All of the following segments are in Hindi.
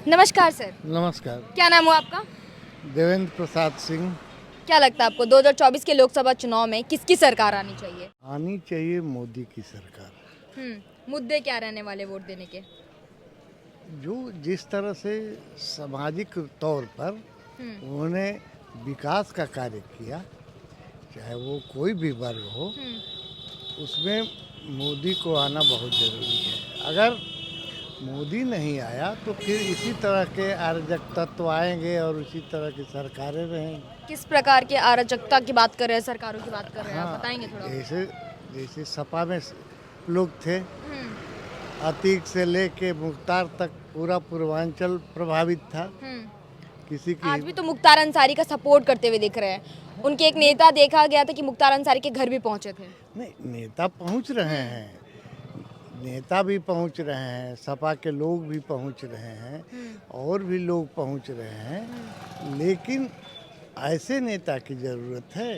नमस्कार सर। नमस्कार। क्या नाम हुआ आपका? देवेंद्र प्रसाद सिंह। क्या लगता है आपको 2024 के लोकसभा चुनाव में किसकी सरकार आनी चाहिए? आनी चाहिए मोदी की सरकार। मुद्दे क्या रहने वाले वोट देने के? जो जिस तरह से सामाजिक तौर पर हम्म उन्होंने विकास का कार्य किया, चाहे वो कोई भी वर्ग हो, हम्म उसमें मोदी को आना बहुत ज़रूरी है। अगर मोदी नहीं आया तो फिर इसी तरह के अराजक तत्व आएंगे और उसी तरह की सरकारें रहेंगी। किस प्रकार के अराजकता की बात कर रहे हैं, सरकारों की बात कर रहे हैं, आप हाँ, बताएंगे थोड़ा? जैसे जैसे सपा में लोग थे, हम्म अतीक से लेके मुख्तार तक पूरा पूर्वांचल प्रभावित था। हम्म किसी की आज भी तो मुख्तार अंसारी का सपोर्ट करते हुए दिख रहे हैं। उनके एक नेता देखा गया था कि मुख्तार अंसारी के घर भी पहुंचे थे। नहीं, नेता पहुंच रहे हैं, नेता भी पहुंच रहे हैं, सपा के लोग भी पहुंच रहे हैं, और भी लोग पहुंच रहे हैं, लेकिन ऐसे नेता की ज़रूरत है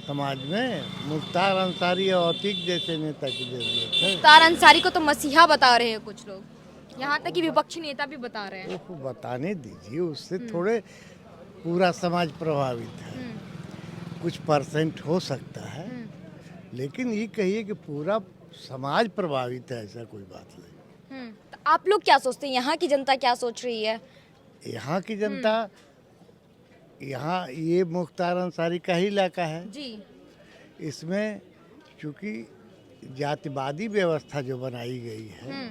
समाज में। मुख्तार अंसारी और अतीक जैसे नेता की ज़रूरत है। मुख्तार अंसारी को तो मसीहा बता रहे हैं कुछ लोग, यहाँ तक कि विपक्षी नेता भी बता रहे हैं। वो बताने दीजिए, उससे थोड़े पूरा समाज प्रभावित है। कुछ परसेंट हो सकता है, लेकिन ये कहिए कि पूरा समाज प्रभावित है, ऐसा कोई बात नहीं। तो आप लोग क्या सोचते हैं, यहाँ की जनता क्या सोच रही है? यहाँ की जनता, यहाँ ये मुख्तार अंसारी का ही इलाका है। जी। इसमें चूँकि जातिवादी व्यवस्था जो बनाई गई है,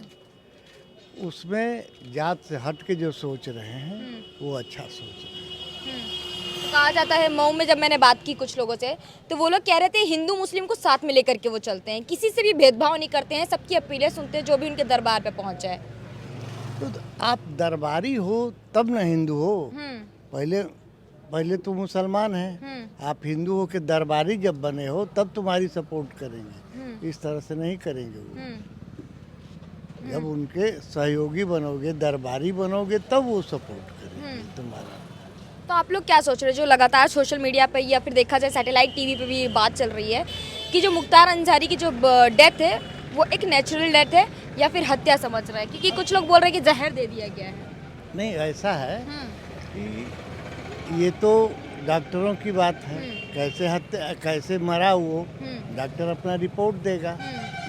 उसमें जात से हट के जो सोच रहे हैं वो अच्छा सोच रहे हैं। तो कहा जाता है, मऊ में जब मैंने बात की कुछ लोगों से, तो वो लोग कह रहे थे हिंदू मुस्लिम को साथ में लेकर के वो चलते हैं, किसी से भी भेदभाव नहीं करते हैं, सबकी अपीलें सुनते हैं जो भी उनके दरबार पे पहुंच जाए। तो आप दरबारी हो तब न हिंदू हो। पहले पहले तो मुसलमान हैं, आप हिंदू हो के दरबारी जब बने हो तब तुम्हारी सपोर्ट करेंगे, इस तरह से नहीं करेंगे वो। जब उनके सहयोगी बनोगे, दरबारी बनोगे, तब वो सपोर्ट करेंगे तुम्हारा। तो आप लोग क्या सोच रहे हो, जो लगातार सोशल मीडिया पे या फिर देखा जाए सैटेलाइट टीवी पे भी ये बात चल रही है कि जो मुख्तार अंसारी की जो डेथ है वो एक नेचुरल डेथ है या फिर हत्या समझ रहा है, क्योंकि कुछ लोग बोल रहे हैं कि जहर दे दिया गया है। नहीं, ऐसा है कि ये तो डॉक्टरों की बात है, कैसे हत्या कैसे मरा वो डॉक्टर अपना रिपोर्ट देगा,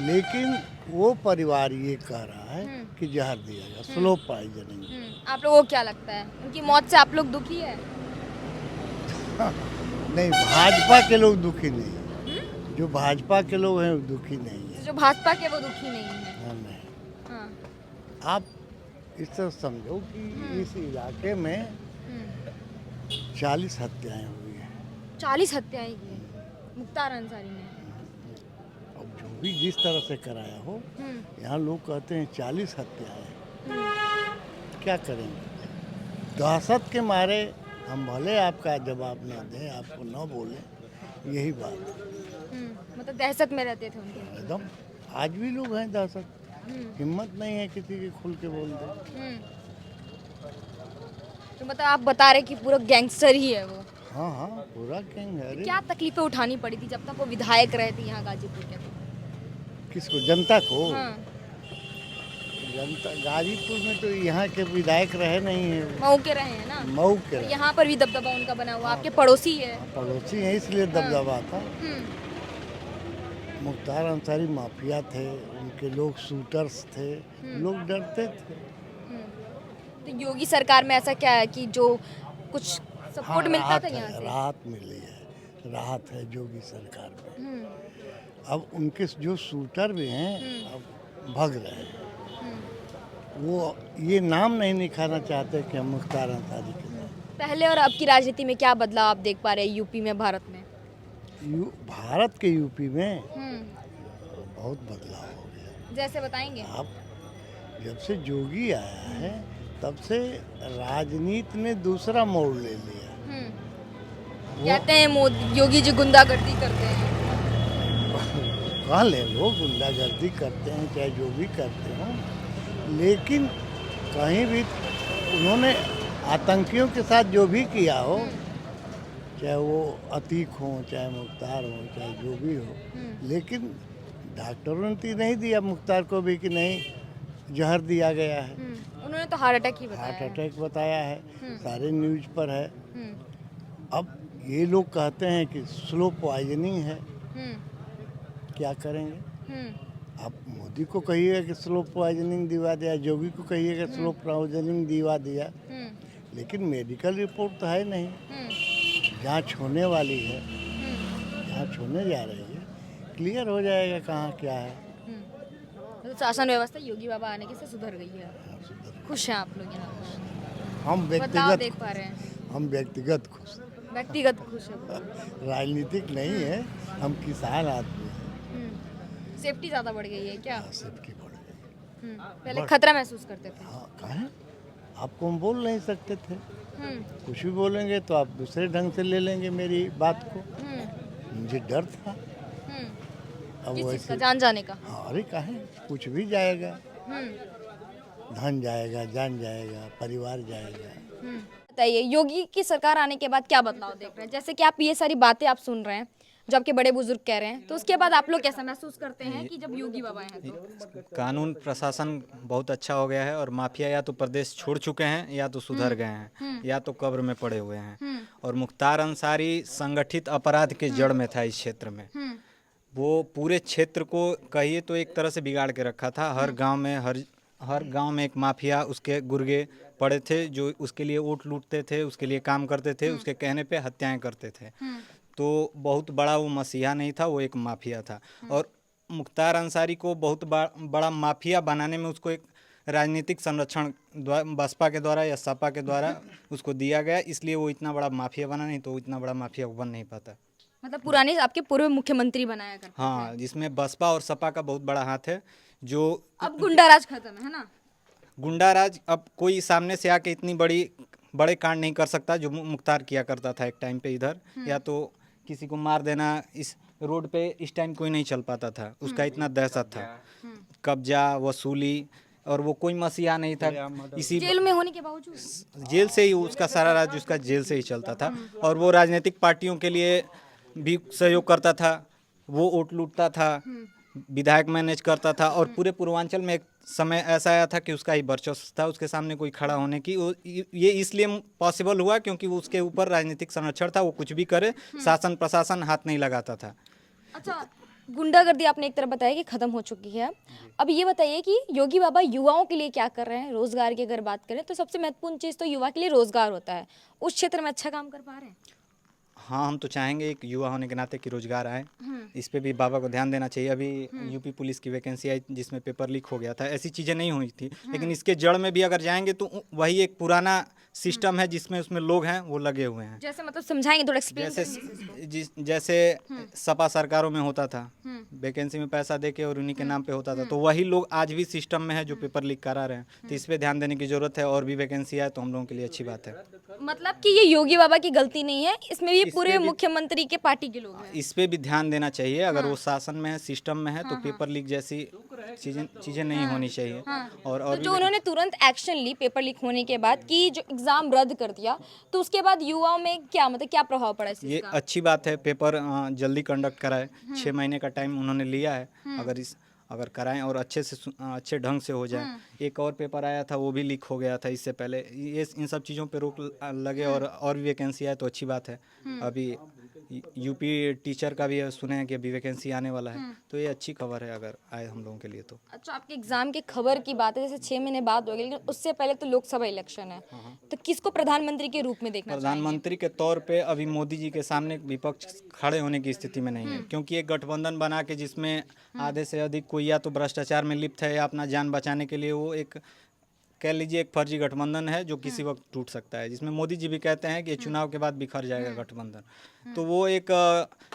लेकिन वो परिवार ये कह रहा है कि जहर दिया गया, स्लो पॉइजनिंग। आप लोगों को क्या लगता है, उनकी मौत से आप लोग दुखी है? नहीं, भाजपा के लोग दुखी नहीं, जो भाजपा के लोग हैं वो दुखी नहीं है। जो भाजपा के वो दुखी नहीं है। हाँ, नहीं। हाँ। आप इस तरह समझो कि इस इलाके में 40 हत्याएं हुई हैं। 40 हत्याएं की है मुख्तार अंसारी ने। अब जो भी जिस तरह से कराया हो, यहाँ लोग कहते हैं 40 हत्याएं, क्या करेंगे? दहशत के मारे हम भले आपका जवाब ना दें, आपको ना बोलें, यही बात है। मतलब दहशत में रहते थे उनके। एकदम, आज भी लोग हैं दहशत, हिम्मत नहीं है किसी की खुल के बोल दे। तो मतलब आप बता रहे कि पूरा गैंगस्टर ही है वो। हाँ हाँ, पूरा गैंग है। अरे क्या तकलीफें उठानी पड़ी थी जब तक वो विधायक रहे थे यहाँ गाजीपुर के? किसको? जनता को? हाँ। जनता गाजीपुर में तो यहाँ के विधायक रहे नहीं है, मऊ के रहे हैं ना। मऊ के रहे। यहाँ पर भी दबदबा उनका बना हुआ, आपके पड़ोसी है। पड़ोसी है, इसलिए दबदबा था। हम्म मुख्तार अंसारी माफिया थे, उनके लोग शूटर्स थे, लोग डरते थे। तो योगी सरकार में ऐसा क्या है कि जो कुछ सपोर्ट मिलता था यहाँ से? राहत मिली है, राहत है योगी सरकार में। अब उनके जो शूटर भी हैं अब भग रहे हैं, वो ये नाम नहीं निकालना चाहते कि हम मुख्तार अंसारी के साथ। पहले और अब की राजनीति में क्या बदलाव आप देख पा रहे हैं यूपी में, भारत में? भारत के यूपी में बहुत बदलाव हो गया। जैसे बताएंगे? आप जब से योगी आया है तब से राजनीति ने दूसरा मोड़ ले लिया। कहते हैं मोदी योगी जी गुंडागर्दी करते हैं। कह ले, वो गुंडागर्दी करते हैं चाहे जो भी करते हों, लेकिन कहीं भी उन्होंने आतंकियों के साथ जो भी किया हो, चाहे वो अतीक हो, चाहे मुख्तार हो, चाहे जो भी हो, लेकिन डॉक्टरों ने नहीं दिया मुख्तार को भी कि नहीं जहर दिया गया है, उन्होंने तो हार्ट अटैक ही बताया हार्ट है। अटैक बताया है, सारे न्यूज पर है। हम्म, अब ये लोग कहते हैं कि स्लो पॉइजनिंग है, हम्म, क्या करेंगे? हम्म, आप मोदी को कहिएगा कि स्लो पॉइजनिंग दिवा दिया, योगी को कहिएगा स्लो पॉइजनिंग दिवा दिया, हम्म, लेकिन मेडिकल रिपोर्ट तो है नहीं। हम्म, जांच होने वाली है, हम्म, जांच होने जा रही है, क्लियर हो जाएगा कहाँ क्या है। तो शासन व्यवस्था योगी बाबा आने के से सुधर गई है। खुश हैं आप लोग यहाँ पर? हम बदलाव देख व्यक्तिगत पा रहे हैं? हम व्यक्तिगत खुश, व्यक्तिगत खुश है। राजनीतिक नहीं है, हम किसान आदमी हैं। सेफ्टी ज्यादा बढ़ गई है क्या? हाँ, सबकी बढ़ गई। पहले खतरा महसूस करते थे। हाँ, कहें आपको हम बोल नहीं सकते थे, हम्म, कुछ भी बोलेंगे तो आप दूसरे ढंग से ले लेंगे मेरी बात को। हम्म, मुझे डर था, हम्म। अब किस चीज का? वैसे जान जाने का? हाँ, अरे कहें कुछ भी जाएगा, हम्म, धन जाएगा, जान जाएगा, परिवार जाएगा। बताइए, योगी की सरकार आने के बाद क्या बदलाव देख रहे हैं? जैसे कि आप ये सारी बातें आप सुन रहे हैं, जो आपके बड़े बुजुर्ग कह रहे हैं, तो उसके बाद आप लोग कैसा महसूस करते हैं कि जब योगी बाबा हैं तो? कानून प्रशासन बहुत अच्छा हो गया है और माफिया या तो प्रदेश छोड़ चुके हैं या तो सुधर गए हैं या तो कब्र में पड़े हुए हैं। और मुख्तार अंसारी संगठित अपराध के जड़ में था इस क्षेत्र में। वो पूरे क्षेत्र को कहिए तो एक तरह से बिगाड़ के रखा था। हर गांव में एक माफिया उसके गुर्गे पड़े थे जो उसके लिए वोट लूटते थे, उसके लिए काम करते थे, उसके कहने पे हत्याएं करते थे। तो बहुत बड़ा वो मसीहा नहीं था, वो एक माफिया था। और मुख्तार अंसारी को बहुत बड़ा माफिया बनाने में उसको एक राजनीतिक संरक्षण बसपा के द्वारा या सपा के द्वारा उसको दिया गया, इसलिए वो इतना बड़ा माफिया बना, नहीं तो वो इतना बड़ा माफिया बन नहीं पाता। मतलब पुराने आपके पूर्व मुख्यमंत्री बनाया करते थे। हाँ, जिसमें बसपा और सपा का बहुत बड़ा हाथ है। जो अब गुंडा राज खत्म है ना? गुंडा राज अब कोई सामने से आके इतनी बड़े कांड नहीं कर सकता जो मुख्तार किया करता था एक टाइम पे इधर। या तो किसी को मार देना, इस रोड पे इस टाइम कोई नहीं चल पाता था, उसका इतना दहशत था। कब्जा, वसूली, और वो कोई मसीहा नहीं था। इसी जेल में होने के बावजूद जेल से ही उसका सारा राज उसका जेल से ही चलता था। और वो राजनीतिक पार्टियों के लिए भी सहयोग करता था, वो वोट लूटता था, विधायक मैनेज करता था। और पूरे पूर्वांचल में एक समय ऐसा आया था कि उसका ही वर्चस्व था, उसके सामने कोई खड़ा होने की ये इसलिए पॉसिबल हुआ क्योंकि वो उसके ऊपर राजनीतिक संरक्षण था। वो कुछ भी करे, शासन प्रशासन हाथ नहीं लगाता था। अच्छा, गुंडागर्दी आपने एक तरफ बताया कि खत्म हो चुकी है। अब ये बताइए कि योगी बाबा युवाओं के लिए क्या कर रहे हैं? रोजगार की अगर बात करें तो सबसे महत्वपूर्ण चीज़ तो युवा के लिए रोजगार होता है। उस क्षेत्र में अच्छा काम कर पा रहे हैं? हाँ, हम तो चाहेंगे एक युवा होने के नाते कि रोजगार आए। इस पे भी बाबा को ध्यान देना चाहिए। अभी यूपी पुलिस की वैकेंसी आई जिसमें पेपर लीक हो गया था, ऐसी चीज़ें नहीं हुई थी। लेकिन इसके जड़ में भी अगर जाएंगे तो वही एक पुराना सिस्टम है जिसमें उसमें लोग हैं वो लगे हुए हैं। जैसे मतलब समझाएंगे, थोड़ा एक्सप्लेन जैसे करेंगे? जैसे सपा सरकारों में होता था, वैकेंसी में पैसा देके और उन्हीं के नाम पे होता था, तो वही लोग आज भी सिस्टम में है जो पेपर लीक करा रहे हैं। तो इस पे ध्यान देने की जरूरत है और भी वैकेंसी आए तो हम लोगों के लिए अच्छी बात है। मतलब कि ये योगी बाबा की गलती नहीं है, इसमें भी पूरे मुख्यमंत्री के पार्टी के लोग हैं। इस पे भी ध्यान देना चाहिए। अगर वो शासन में है, सिस्टम में है, तो पेपर लीक जैसी चीजें नहीं होनी चाहिए। और तो जो उन्होंने तुरंत एक्शन ली पेपर लीक होने के बाद कि जो एग्जाम रद्द कर दिया, तो उसके बाद युवाओं में क्या मतलब क्या प्रभाव पड़ा इस चीज़ ये का? अच्छी बात है। पेपर जल्दी कंडक्ट कराए, 6 महीने का टाइम उन्होंने लिया है। अगर कराएं और अच्छे ढंग से हो जाए। एक और पेपर आया था, वो भी लीक हो गया था इससे पहले। ये इन सब चीज़ों पे रोक लगे और भी वैकेंसी आए तो अच्छी बात है। अभी यूपी टीचर का भी सुने हैं कि अभी वैकेंसी आने वाला है, तो ये अच्छी खबर है अगर आए हम लोगों के लिए तो। अच्छा, आपके एग्जाम की खबर की बात है, जैसे 6 महीने बाद हो गई, लेकिन उससे पहले तो लोकसभा इलेक्शन है, तो किसको प्रधानमंत्री के रूप में देखना चाहिए? प्रधानमंत्री के तौर पे अभी मोदी जी के सामने विपक्ष खड़े होने की स्थिति में नहीं है, क्योंकि एक गठबंधन बना के जिसमें आधे से अधिक कोई या तो भ्रष्टाचार में लिप्त है या अपना जान बचाने के लिए वो एक कह लीजिए एक फर्जी गठबंधन है जो किसी वक्त टूट सकता है, जिसमें मोदी जी भी कहते हैं कि चुनाव के बाद बिखर जाएगा गठबंधन। तो वो एक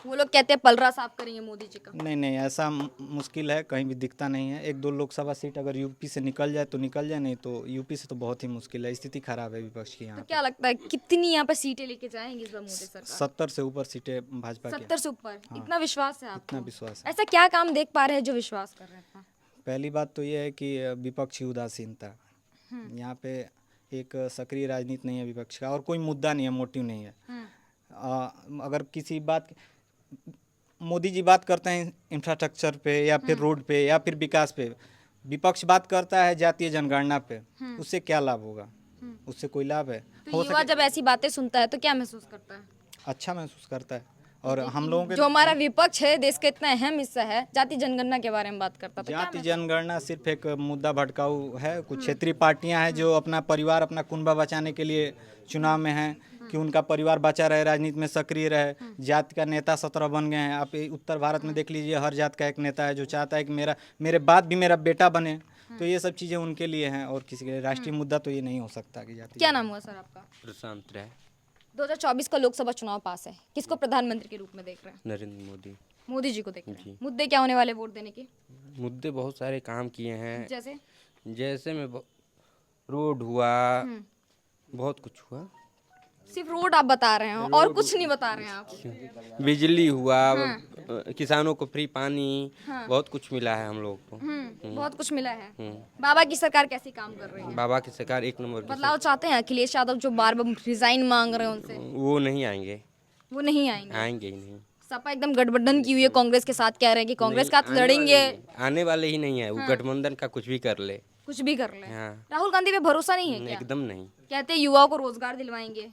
वो लोग कहते हैं पलरा साफ करेंगे मोदी जी का। नहीं, ऐसा मुश्किल है, कहीं भी दिखता नहीं है। एक दो लोकसभा सीट अगर यूपी से निकल जाए तो निकल जाए, नहीं तो यूपी से तो बहुत ही मुश्किल है। स्थिति खराब है विपक्ष की यहाँ तो क्या लगता है कितनी यहाँ पे सीटें लेके जाएंगे इस बार मोदी सरकार? 70 से ऊपर सीटें भाजपा की। 70 से ऊपर? इतना विश्वास है आपको? इतना विश्वास है। ऐसा क्या काम देख पा रहे हैं जो विश्वास कर रहे हैं? पहली बात तो ये है कि विपक्ष की उदासीनता। यहाँ पे एक सक्रिय राजनीति नहीं है विपक्ष का और कोई मुद्दा नहीं है, मोटिव नहीं है। अगर किसी बात मोदी जी बात करते हैं इंफ्रास्ट्रक्चर पे या फिर रोड पे या फिर विकास पे, विपक्ष बात करता है जातीय जनगणना पे, उससे क्या लाभ होगा? उससे कोई लाभ है? तो युवा जब ऐसी बातें सुनता है तो क्या महसूस करता है? अच्छा महसूस करता है। और हम लोगों के जो हमारा विपक्ष है, देश का इतना अहम हिस्सा है, जाति जनगणना के बारे में बात करता तो क्या जाति जनगणना सिर्फ एक मुद्दा भटकाऊ है। कुछ क्षेत्रीय पार्टियां हैं जो अपना परिवार, अपना कुनबा बचाने के लिए चुनाव में हैं कि उनका परिवार बचा रहे, राजनीति में सक्रिय रहे। जाति का नेता 17 बन गए हैं। आप उत्तर भारत में देख लीजिए, हर जात का एक नेता है जो चाहता है कि मेरे बाद भी मेरा बेटा बने। तो ये सब चीज़ें उनके लिए हैं और किसी के लिए राष्ट्रीय मुद्दा तो ये नहीं हो सकता कि जाति। क्या नाम हुआ सर आपका? प्रशांत राय। 2024 का लोकसभा चुनाव पास है, किसको प्रधानमंत्री के रूप में देख रहे हैं? नरेंद्र मोदी। मोदी जी को देख रहे हैं। मुद्दे क्या होने वाले वोट देने के? मुद्दे बहुत सारे काम किए हैं, जैसे जैसे में रोड हुआ, बहुत कुछ हुआ। सिर्फ रोड आप बता रहे हैं और कुछ नहीं बता रहे हैं आप। बिजली हुआ, किसानों को फ्री पानी, बहुत कुछ मिला है हम लोग को। बहुत कुछ मिला है। बाबा की सरकार कैसी काम कर रही है? बाबा की सरकार एक नंबर की। बदलाव चाहते हैं अखिलेश यादव जो बार बार रिजाइन मांग रहे हैं उनसे? वो नहीं आएंगे, वो नहीं आएंगे। आएंगे ही नहीं। सपा एकदम गठबंधन की हुई है कांग्रेस के साथ, कह रहे हैं कि कांग्रेस का लड़ेंगे। आने वाले ही नहीं है। वो गठबंधन का कुछ भी कर ले। कुछ भी कर ले। हाँ। राहुल गांधी पे भरोसा नहीं है क्या? एकदम नहीं। कहते हैं युवाओं को रोजगार दिलवाएंगे।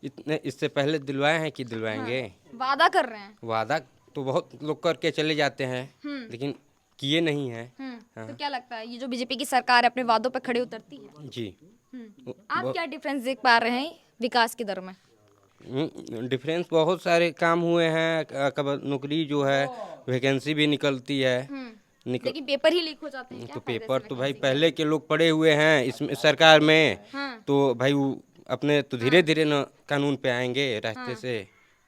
इतने इससे पहले दिलवाए हैं कि दिलवाएंगे? वादा कर रहे हैं। वादा तो बहुत लोग करके चले जाते हैं, लेकिन किए नहीं है। तो क्या लगता है ये जो बीजेपी की सरकार है अपने वादों पे खड़ी उतरती है? जी। आप क्या डिफरेंस देख पा रहे हैं विकास की दर में? डिफरेंस बहुत सारे काम हुए हैं। कब नौकरी जो है वैकेंसी भी निकलती है। लेकिन पेपर ही लीक हो जाते हैं तो क्या? पेपर तो भाई पहले के लोग पढ़े हुए हैं इसमें सरकार में, तो भाई वो अपने तो धीरे धीरे न कानून पे आएंगे रास्ते से।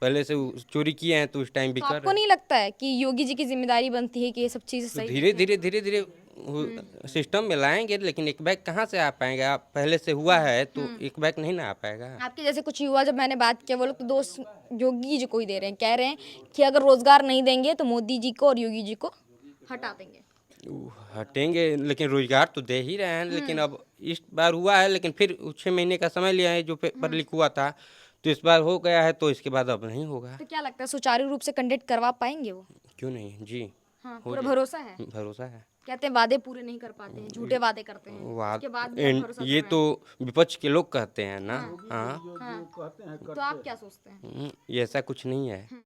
पहले से वो चोरी किए हैं तो उस टाइम भी तो कर आपको नहीं लगता है कि योगी जी की जिम्मेदारी बनती है कि ये सब चीजें सही धीरे धीरे सिस्टम में लाएंगे, लेकिन एक बैग कहाँ से आ पाएंगे? आप पहले से हुआ है तो एक बैग नहीं ना आ पाएगा। आपके जैसे कुछ युवा जब मैंने बात किया वो लोग तो दोस्त योगी जी को ही दे रहे हैं, कह रहे हैं कि अगर रोजगार नहीं देंगे तो मोदी जी को और योगी जी को हटा देंगे। वो हटेंगे, लेकिन रोजगार तो दे ही रहे हैं। लेकिन अब इस बार हुआ है, लेकिन फिर 6 महीने का समय लिया है जो पेपर लीक हुआ था, तो इस बार हो गया है तो इसके बाद अब नहीं होगा। तो क्या लगता है सुचारू रूप से कंडक्ट करवा पाएंगे वो? क्यों नहीं जी। हाँ, पूरा भरोसा है। भरोसा है। कहते हैं वादे पूरे नहीं कर पाते हैं, झूठे वादे करते हैं। उसके बाद भी आप भरोसा ये कर रहे तो विपक्ष के लोग कहते हैं ना। हाँ, हैं। हाँ। तो आप क्या सोचते हैं? ये ऐसा कुछ नहीं है।